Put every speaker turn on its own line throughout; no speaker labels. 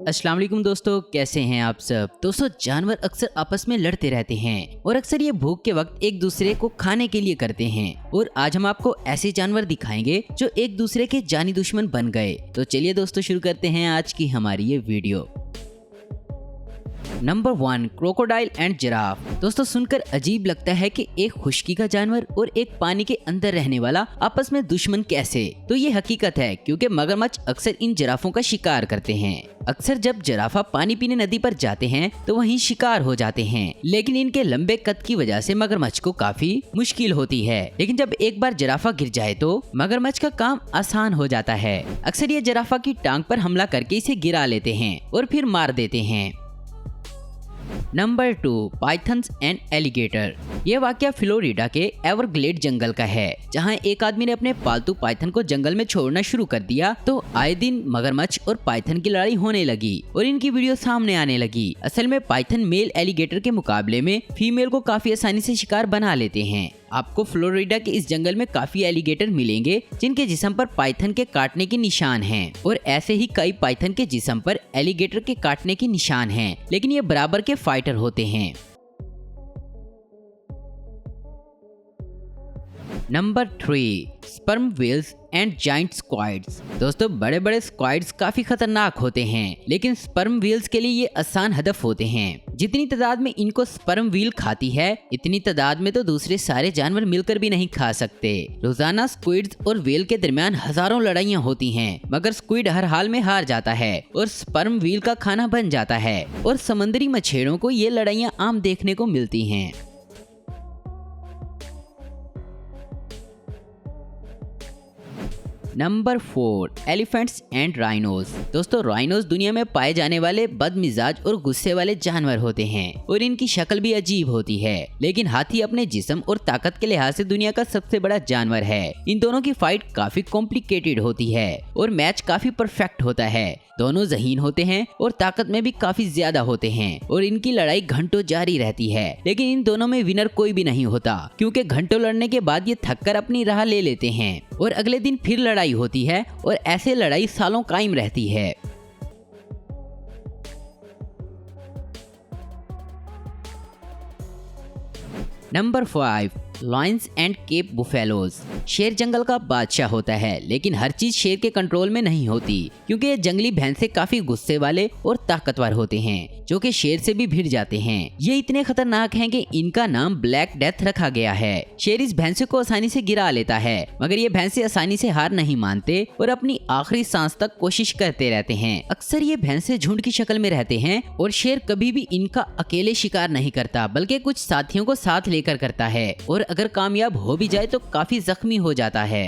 अस्सलाम वालेकुम दोस्तों, कैसे हैं आप सब। दोस्तों, जानवर अक्सर आपस में लड़ते रहते हैं और अक्सर ये भूख के वक्त एक दूसरे को खाने के लिए करते हैं। और आज हम आपको ऐसे जानवर दिखाएंगे जो एक दूसरे के जानी दुश्मन बन गए। तो चलिए दोस्तों, शुरू करते हैं आज की हमारी ये video. Number 1, crocodile and giraffe. दोस्तों, सुनकर अजीब लगता है कि एक खुश्की का जानवर और एक पानी के अंदर रहने वाला आपस में दुश्मन कैसे। तो ये हकीकत है, क्योंकि मगरमच्छ अक्सर इन जिराफों का शिकार करते हैं। अक्सर जब जिराफा पानी पीने नदी पर जाते हैं तो वहीं शिकार हो जाते हैं, लेकिन इनके लंबे कद की वजह से मगरमच्छ को काफी मुश्किल होती है। लेकिन जब एक बार जिराफा गिर जाए तो मगरमच्छ का काम आसान हो जाता है। अक्सर ये जिराफा की टांग पर हमला करके इसे गिरा लेते हैं और फिर मार देते हैं। Number 2, pythons and alligator. यह वाकया फ्लोरिडा के एवरग्लेड जंगल का है, जहां एक आदमी ने अपने पालतू पाइथन को जंगल में छोड़ना शुरू कर दिया। तो आए दिन मगरमच्छ और पाइथन की लड़ाई होने लगी और इनकी वीडियो सामने आने लगी। असल में पाइथन मेल एलिगेटर के मुकाबले में फीमेल को काफी आसानी से शिकार बना लेते हैं। आपको फ्लोरिडा के इस जंगल में काफी एलिगेटर मिलेंगे जिनके जिस्म पर पाइथन के काटने के निशान हैं, और ऐसे ही कई पाइथन के जिस्म पर एलिगेटर के काटने के निशान हैं, लेकिन ये बराबर के फाइटर होते हैं। Number 3, sperm whales and giant squids. दोस्तों, बड़े बड़े स्क्वाइड्स काफी खतरनाक होते हैं, लेकिन स्पर्म व्हेल्स के लिए ये आसान हदफ होते हैं। जितनी तादाद में इनको स्पर्म व्हेल खाती है, इतनी तादाद में तो दूसरे सारे जानवर मिलकर भी नहीं खा सकते। रोजाना स्क्विड्स और व्हेल के दरमियान हजारों लड़ाइयाँ होती हैं, मगर स्क्विड हर हाल में हार जाता है और स्पर्म व्हेल का खाना बन जाता है। और समुद्री मछलियों को ये लड़ाइयाँ आम देखने को मिलती हैं। Number 4, elephants and rhinos. दोस्तों, राइनोज दुनिया में पाए जाने वाले बदमिजाज और गुस्से वाले जानवर होते हैं और इनकी शक्ल भी अजीब होती है, लेकिन हाथी अपने जिस्म और ताकत के लिहाज से दुनिया का सबसे बड़ा जानवर है। इन दोनों की फाइट काफी कॉम्प्लिकेटेड होती है और मैच काफी परफेक्ट होता है। दोनों ज़हीन होते हैं और ताकत में भी काफी ज्यादा होते हैं और इनकी लड़ाई घंटों जारी रहती है, लेकिन इन दोनों में विनर कोई भी नहीं होता, क्योंकि घंटों लड़ने के बाद ये थककर अपनी राह ले लेते हैं और अगले दिन फिर लड़ाई होती है और ऐसे लड़ाई सालों कायम रहती है। Number 5, lions and Cape buffaloes. शेर जंगल का बादशाह होता है, लेकिन हर चीज शेर के कंट्रोल में नहीं होती, क्योंकि ये जंगली भैंसे काफी गुस्से वाले और ताकतवर होते हैं, जो कि शेर से भी भिड़ जाते हैं। ये इतने खतरनाक हैं कि इनका नाम ब्लैक डेथ रखा गया है। शेर इस भैंसे को आसानी से गिरा लेता है, मगर ये भैंसे आसानी से हार नहीं मानते और अपनी आखिरी सांस तक कोशिश करते रहते हैं। अक्सर ये भैंसे झुंड की शक्ल में रहते हैं और शेर कभी भी इनका अकेले शिकार नहीं करता, बल्कि कुछ साथियों को साथ लेकर करता है, और अगर कामयाब हो भी जाए तो काफी जख्मी हो जाता है।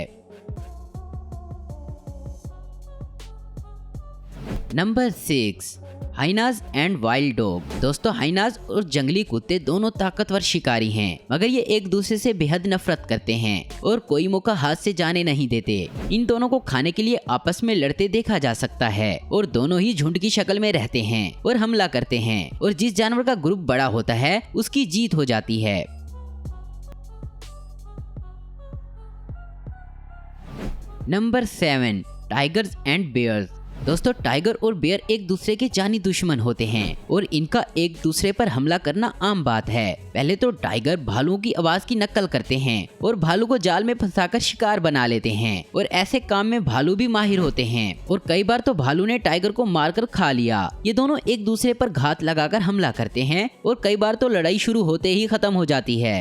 Number 6, hyenas and wild dog. दोस्तों, हाइनाज और जंगली कुत्ते दोनों ताकतवर शिकारी हैं, मगर ये एक दूसरे से बेहद नफरत करते हैं और कोई मौका हाथ से जाने नहीं देते। इन दोनों को खाने के लिए आपस में लड़ते देखा जा सकता है और दोनों ही झुंड की शक्ल में रहते हैं और हमला करते हैं, और जिस जानवर का ग्रुप बड़ा होता है उसकी जीत हो जाती है। Number 7, tigers and bears. दोस्तों, टाइगर और बेयर एक दूसरे के जानी दुश्मन होते हैं और इनका एक दूसरे पर हमला करना आम बात है। पहले तो टाइगर भालुओं की आवाज की नकल करते हैं और भालू को जाल में फंसाकर शिकार बना लेते हैं, और ऐसे काम में भालू भी माहिर होते हैं, और कई बार तो भालू ने टाइगर को मारकर खा लिया। ये दोनों एक दूसरे पर घात लगाकर हमला करते हैं और कई बार तो लड़ाई शुरू होते ही खत्म हो जाती है।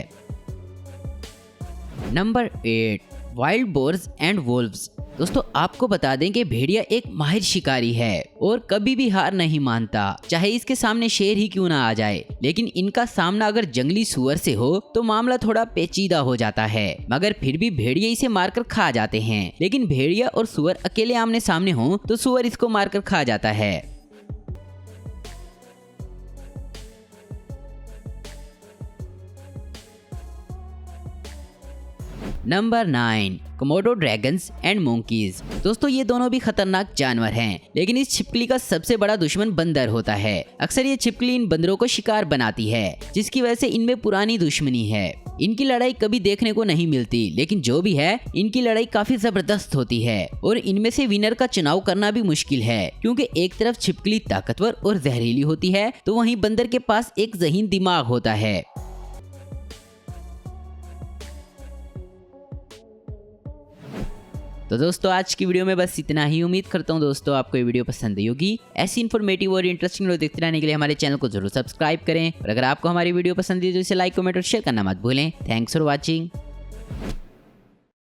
Number 8, wild boars and Wolves. दोस्तों, आपको बता दें कि भेड़िया एक माहिर शिकारी है और कभी भी हार नहीं मानता, चाहे इसके सामने शेर ही क्यों ना आ जाए। लेकिन इनका सामना अगर जंगली सुअर से हो तो मामला थोड़ा पेचीदा हो जाता है, मगर फिर भी भेड़िया इसे मारकर खा जाते हैं। लेकिन भेड़िया और सुअर अकेले आमने सामने हो तो सुअर इसको मारकर खा जाता है। Number 9, Komodo dragons and monkeys. दोस्तों, ये दोनों भी खतरनाक जानवर हैं, लेकिन इस छिपकली का सबसे बड़ा दुश्मन बंदर होता है। अक्सर ये छिपकली इन बंदरों को शिकार बनाती है, जिसकी वजह से इनमें पुरानी दुश्मनी है। इनकी लड़ाई कभी देखने को नहीं मिलती, लेकिन जो भी है इनकी लड़ाई काफी जबरदस्त होती है और इनमें से विनर का चुनाव करना भी मुश्किल है, क्योंकि एक तरफ छिपकली ताकतवर और जहरीली होती है तो वहीं बंदर के पास एक ज़हीन दिमाग होता है। तो दोस्तों आज की वीडियो में बस इतना ही। उम्मीद करता हूँ दोस्तों आपको ये वीडियो पसंद आई होगी। ऐसी इन्फॉर्मेटिव और इंटरेस्टिंग वीडियो देखते रहने के लिए हमारे चैनल को जरूर सब्सक्राइब करें और अगर आपको हमारी वीडियो पसंद है तो इसे लाइक कमेंट और शेयर करना मत भूलें। Thanks for watching.